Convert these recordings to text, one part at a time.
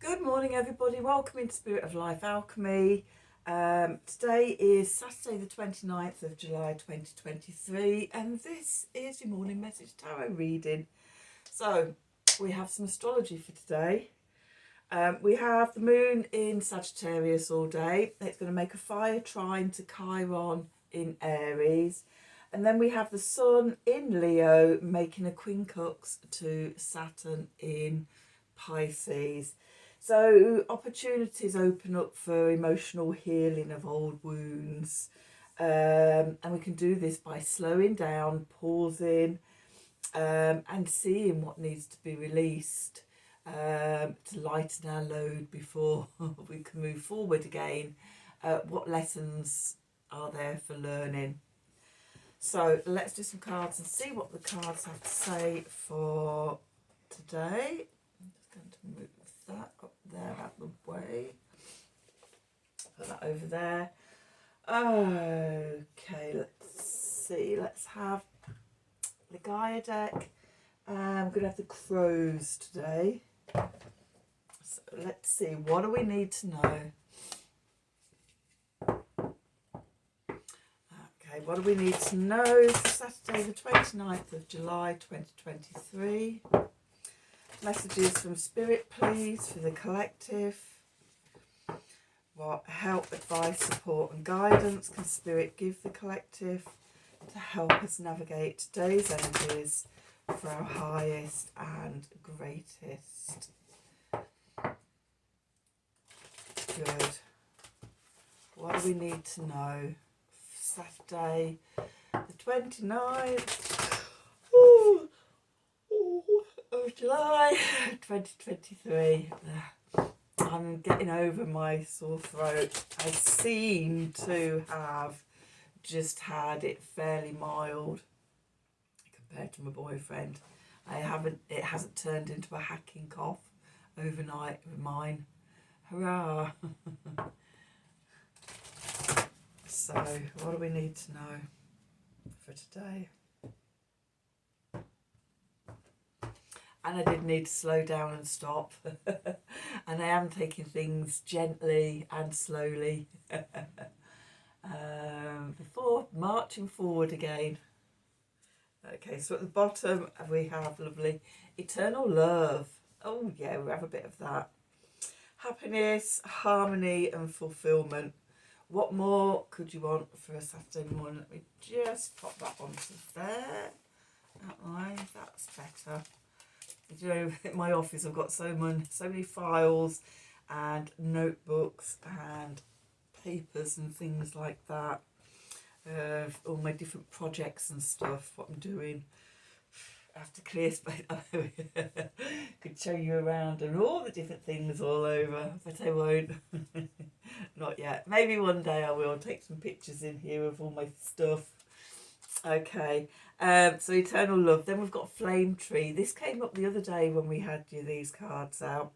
Good morning, everybody. Welcome into Spirit of Life Alchemy. Today is Saturday, the 29th of July 2023, and this is your morning message tarot reading. So, we have some astrology for today. We have the moon in Sagittarius all day. It's going to make a fire trine to Chiron in Aries. And then we have the sun in Leo making a quincunx to Saturn in Pisces. So opportunities open up for emotional healing of old wounds. And we can do this by slowing down, pausing, and seeing what needs to be released to lighten our load before we can move forward again. What lessons are there for learning? So let's do some cards and see what the cards have to say for today. I'm just going to move that up there out the way. Put that over there. Okay, let's see. Let's have the Gaia deck. I'm going to have the crows today. So let's see. What do we need to know? Okay, what do we need to know for Saturday the 29th of July 2023? Messages from Spirit, please, for the collective. What help, advice, support and guidance can Spirit give the collective to help us navigate today's energies for our highest and greatest good? What do we need to know? Saturday the 29th of July 2023. I'm getting over my sore throat. I seem to have just had it fairly mild compared to my boyfriend. It hasn't turned into a hacking cough overnight with mine. Hurrah! So, what do we need to know for today? And I did need to slow down and stop. And I am taking things gently and slowly before marching forward again. Okay, so at the bottom we have lovely eternal love. Oh yeah, we have a bit of that. Happiness, harmony and fulfillment. What more could you want for a Saturday morning? Let me just pop that onto there. That line, that's better. You know, in my office I've got so many files and notebooks and papers and things like that. All my different projects and stuff, what I'm doing. I have to clear space. Could show you around and all the different things all over, but I won't. Not yet. Maybe one day I will take some pictures in here of all my stuff. Okay, so eternal love. Then we've got flame tree. This came up the other day when we had these cards out.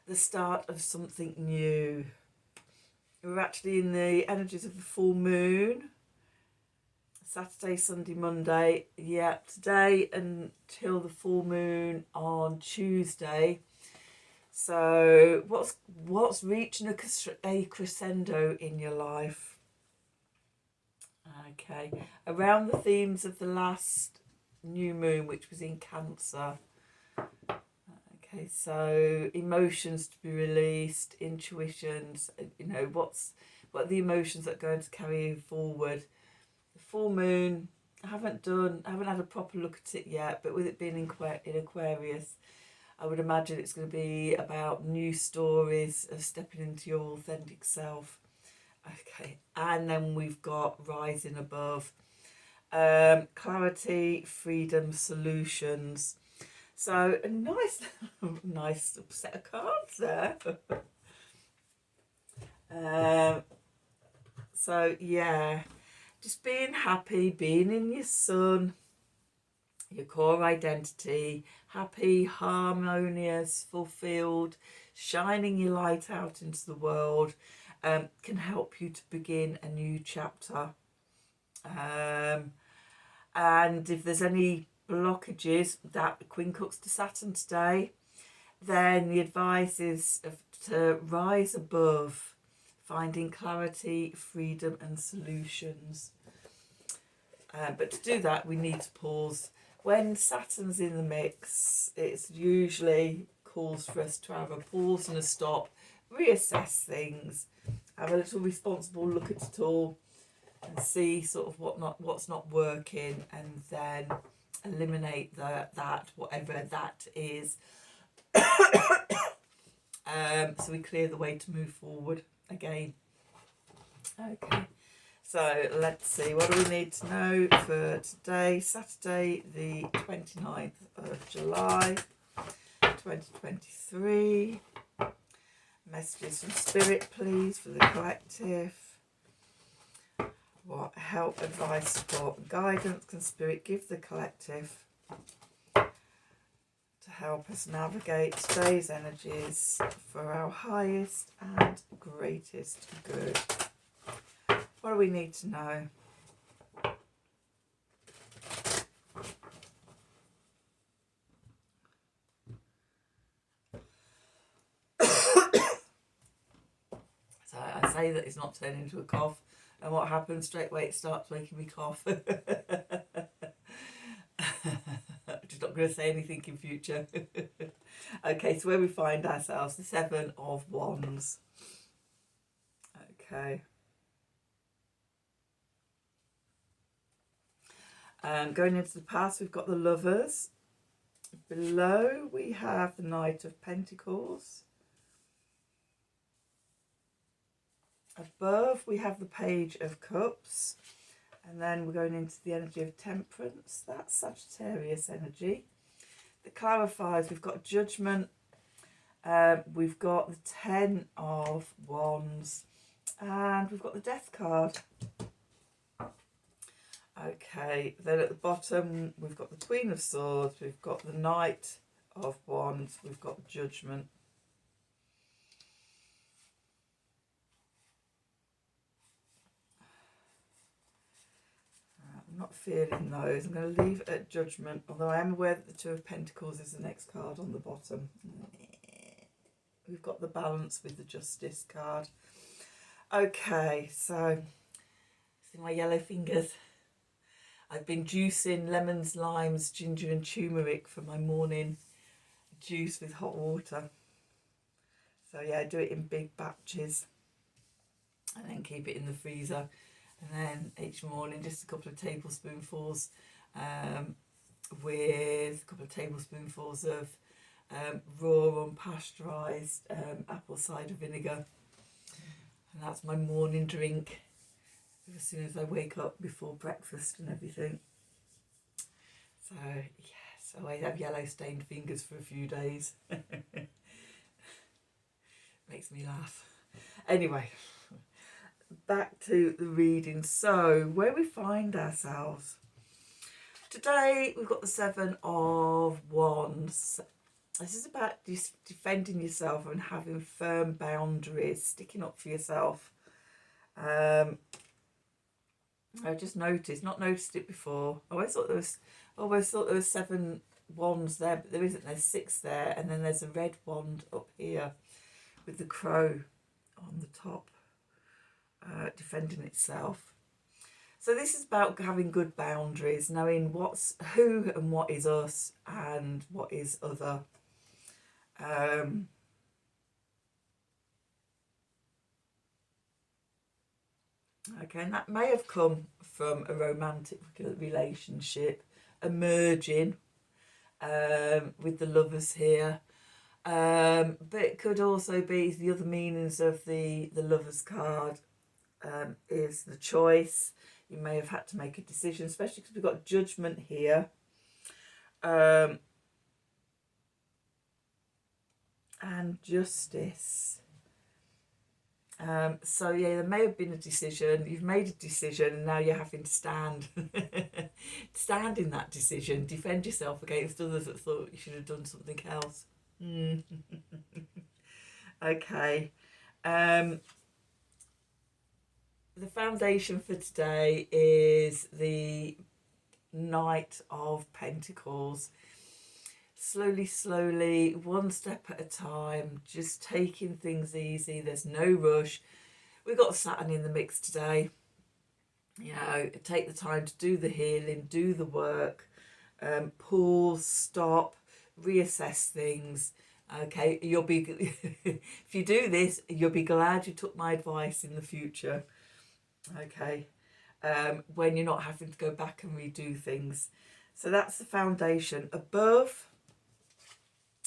The start of something new. We're actually in the energies of the full moon. Saturday, Sunday, Monday. Yeah, today until the full moon on Tuesday. So what's reaching a crescendo in your life? Okay, around the themes of the last new moon, which was in Cancer. Okay, so emotions to be released, intuitions. You know, what are the emotions that are going to carry you forward? The full moon, I haven't had a proper look at it yet, but with it being in Aquarius, I would imagine it's going to be about new stories of stepping into your authentic self. Okay, and then we've got rising above, clarity, freedom, solutions. So a nice set of cards there. So yeah, just being happy, being in your sun, your core identity, happy, harmonious, fulfilled, shining your light out into the world. Can help you to begin a new chapter. And if there's any blockages, that quincunx to Saturn today, then the advice is to rise above, finding clarity, freedom and solutions. But to do that, we need to pause. When Saturn's in the mix, it's usually calls for us to have a pause and a stop, reassess things, have a little responsible look at it all, and see sort of what's not working, and then eliminate that whatever that is. So we clear the way to move forward again. Okay, so let's see, what do we need to know for today, Saturday the 29th of July 2023. Messages from Spirit, please, for the collective. What help, advice, support and guidance can Spirit give the collective to help us navigate today's energies for our highest and greatest good? What do we need to know? So I say that it's not turning into a cough, and what happens straight away, it starts making me cough. Just not going to say anything in future. Okay, so where we find ourselves, the Seven of Wands. Okay. Going into the past, we've got the Lovers. Below, we have the Knight of Pentacles. Above, we have the Page of Cups. And then we're going into the energy of Temperance. That's Sagittarius energy. That clarifies, we've got Judgment. We've got the Ten of Wands. And we've got the Death card. Okay, then at the bottom, we've got the Queen of Swords. We've got the Knight of Wands. We've got Judgment. I'm not feeling those. I'm going to leave it at Judgment, although I am aware that the Two of Pentacles is the next card on the bottom. We've got the Balance with the Justice card. Okay, so see my yellow fingers. I've been juicing lemons, limes, ginger and turmeric for my morning juice with hot water. So yeah, I do it in big batches and then keep it in the freezer. And then each morning, just a couple of tablespoonfuls with a couple of tablespoonfuls of raw unpasteurised apple cider vinegar. And that's my morning drink as soon as I wake up, before breakfast and everything. So yes, I have yellow stained fingers for a few days. Makes me laugh. Anyway, back to the reading. So where we find ourselves today, we've got the Seven of Wands. This is about defending yourself and having firm boundaries, sticking up for yourself. I just not noticed it before. I always thought there was 7 wands there, but there isn't. There's 6 there, and then there's a red wand up here with the crow on the top, defending itself. So this is about having good boundaries, knowing what's who and what is us and what is other. Okay, and that may have come from a romantic relationship emerging with the Lovers here. But it could also be the other meanings of the Lovers card is the choice. You may have had to make a decision, especially because we've got Judgment here. And Justice. So yeah, there may have been a decision. You've made a decision, and now you're having to stand in that decision, defend yourself against others that thought you should have done something else. Okay. The foundation for today is the Knight of Pentacles. slowly, one step at a time, just taking things easy. There's no rush. We've got Saturn in the mix today. You know, take the time to do the healing, do the work, pause, stop, reassess things. Okay, you'll be, if you do this, you'll be glad you took my advice in the future. Okay, when you're not having to go back and redo things. So that's the foundation. Above,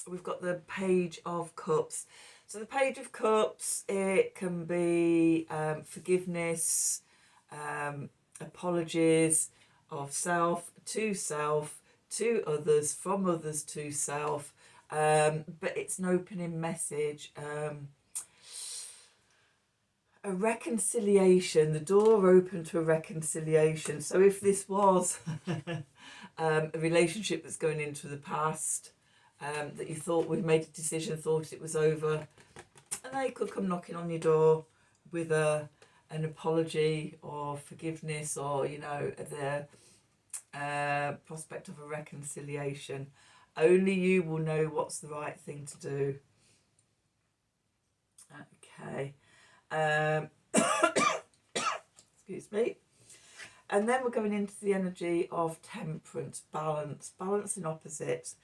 we've got the Page of Cups. So the Page of Cups, it can be forgiveness, apologies of self, to others, from others to self. But it's an opening message. A reconciliation, the door open to a reconciliation. So if this was a relationship that's going into the past, that you thought we'd made a decision, thought it was over, and they could come knocking on your door with an apology or forgiveness, or, you know, the prospect of a reconciliation. Only you will know what's the right thing to do. Okay. Excuse me. And then we're going into the energy of temperance, balance in opposites.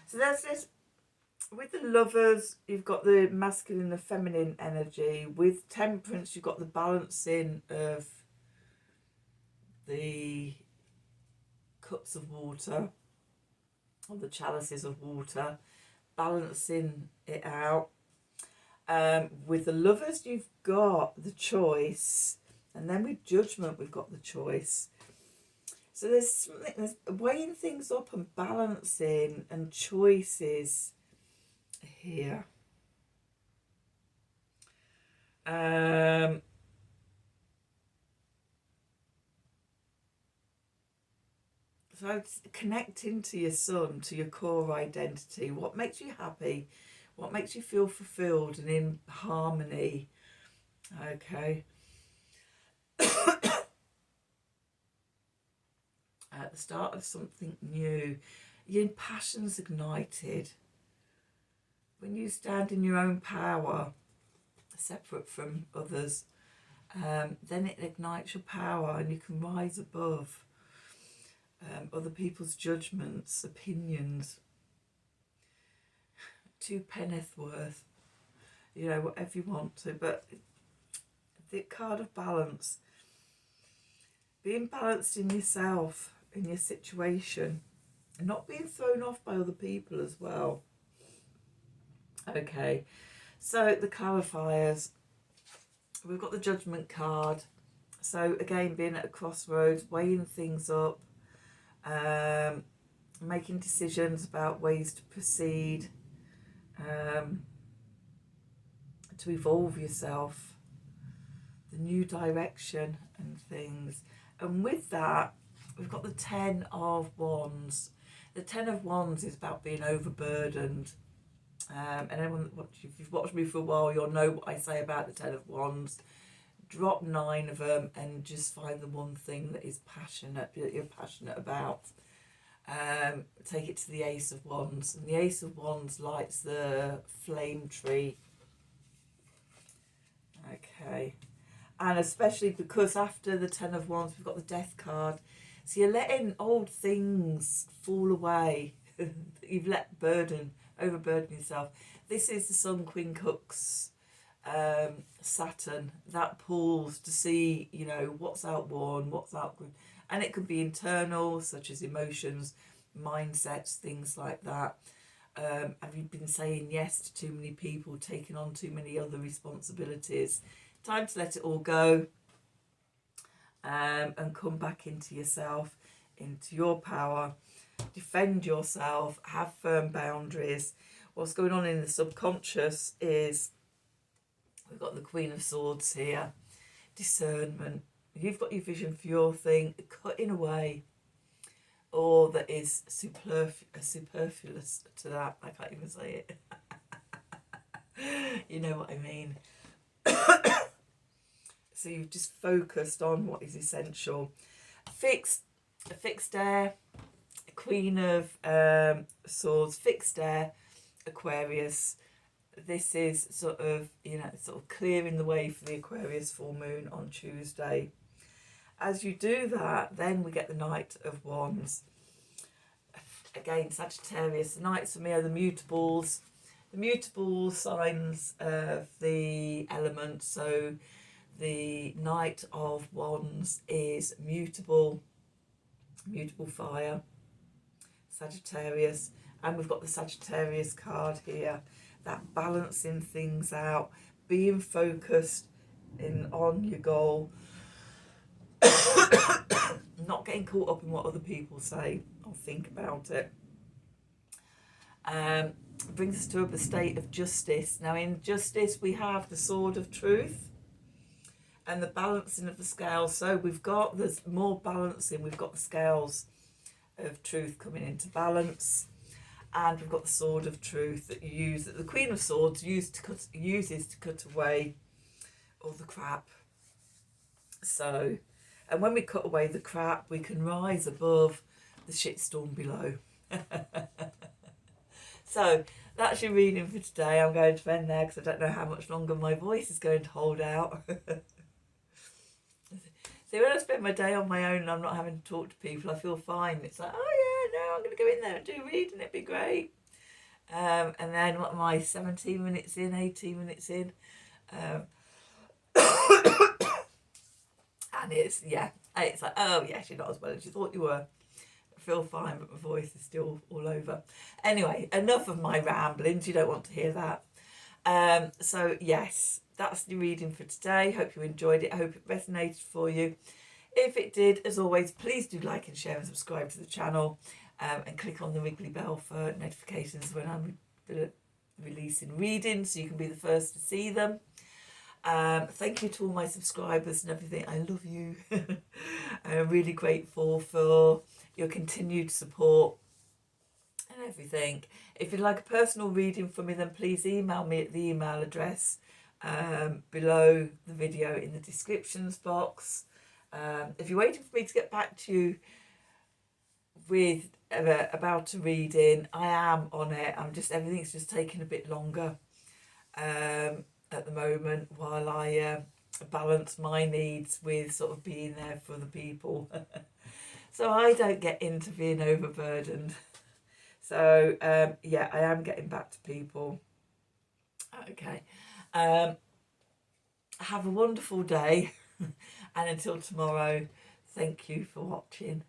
So there's this, with the Lovers, you've got the masculine and feminine energy. With temperance, you've got the balancing of the cups of water, or the chalices of water, balancing it out. With the Lovers, you've got the choice, and then with Judgment, we've got the choice. So there's weighing things up and balancing and choices here. So it's connecting to your sun, to your core identity. What makes you happy? What makes you feel fulfilled and in harmony? Okay. At the start of something new, your passion's ignited. When you stand in your own power, separate from others, then it ignites your power, and you can rise above other people's judgments, opinions. Two penneth worth, you know, whatever you want to. But the card of balance, being balanced in yourself, in your situation, and not being thrown off by other people as well. Okay, so the clarifiers, we've got the Judgment card. So again, being at a crossroads, weighing things up, making decisions about ways to proceed, to evolve yourself, the new direction and things. And with that, we've got the Ten of Wands. The Ten of Wands is about being overburdened. And anyone, if you've watched me for a while, you'll know what I say about the Ten of Wands. Drop 9 of them and just find the one thing that is passionate, that you're passionate about. Take it to the Ace of Wands, and the Ace of Wands lights the flame tree. Okay, and especially because after the Ten of Wands, we've got the Death card. So you're letting old things fall away. You've let overburden yourself. This is the Sun, quincunx, Saturn, that pulls to see, you know, what's outworn, what's outgrown. And it could be internal, such as emotions, mindsets, things like that. Have you been saying yes to too many people, taking on too many other responsibilities? Time to let it all go, and come back into yourself, into your power. Defend yourself, have firm boundaries. What's going on in the subconscious is we've got the Queen of Swords here, discernment. You've got your vision for your thing, cutting away all that is superfluous to that. I can't even say it. You know what I mean. So you've just focused on what is essential. A fixed air, Queen of Swords, fixed air, Aquarius. This is sort of, you know, sort of clearing the way for the Aquarius full moon on Tuesday. As you do that, then we get the Knight of Wands. Again, Sagittarius. The Knights for me are the mutables. The mutable signs of the elements. So the Knight of Wands is mutable fire, Sagittarius. And we've got the Sagittarius card here. That balancing things out, being focused on your goal, not getting caught up in what other people say or think about it. Brings us to a state of justice. Now in justice we have the sword of truth and the balancing of the scales. So we've got, there's more balancing, we've got the scales of truth coming into balance, and we've got the sword of truth that you use, that the Queen of Swords uses to cut away all the crap. So, and when we cut away the crap, we can rise above the shitstorm below. So that's your reading for today. I'm going to end there because I don't know how much longer my voice is going to hold out. See, when I spend my day on my own and I'm not having to talk to people, I feel fine. It's like, oh yeah, no, I'm going to go in there and do reading, it'd be great. And then what am I, 17 minutes in, 18 minutes in? And it's, yeah, it's like, oh yes, you're not as well as you thought you were. I feel fine, but my voice is still all over. Anyway, enough of my ramblings. You don't want to hear that. So yes, that's the reading for today. Hope you enjoyed it. I hope it resonated for you. If it did, as always, please do like and share and subscribe to the channel, and click on the wiggly bell for notifications when I'm releasing readings, so you can be the first to see them. Thank you to all my subscribers and everything. I love you. I'm really grateful for your continued support and everything. If you'd like a personal reading from me, then please email me at the email address below the video in the descriptions box. If you're waiting for me to get back to you with about a reading, I am on it. Everything's just taking a bit longer at the moment while I balance my needs with sort of being there for the people. So I don't get into being overburdened. So yeah, I am getting back to people. Okay. Have a wonderful day. And until tomorrow, thank you for watching.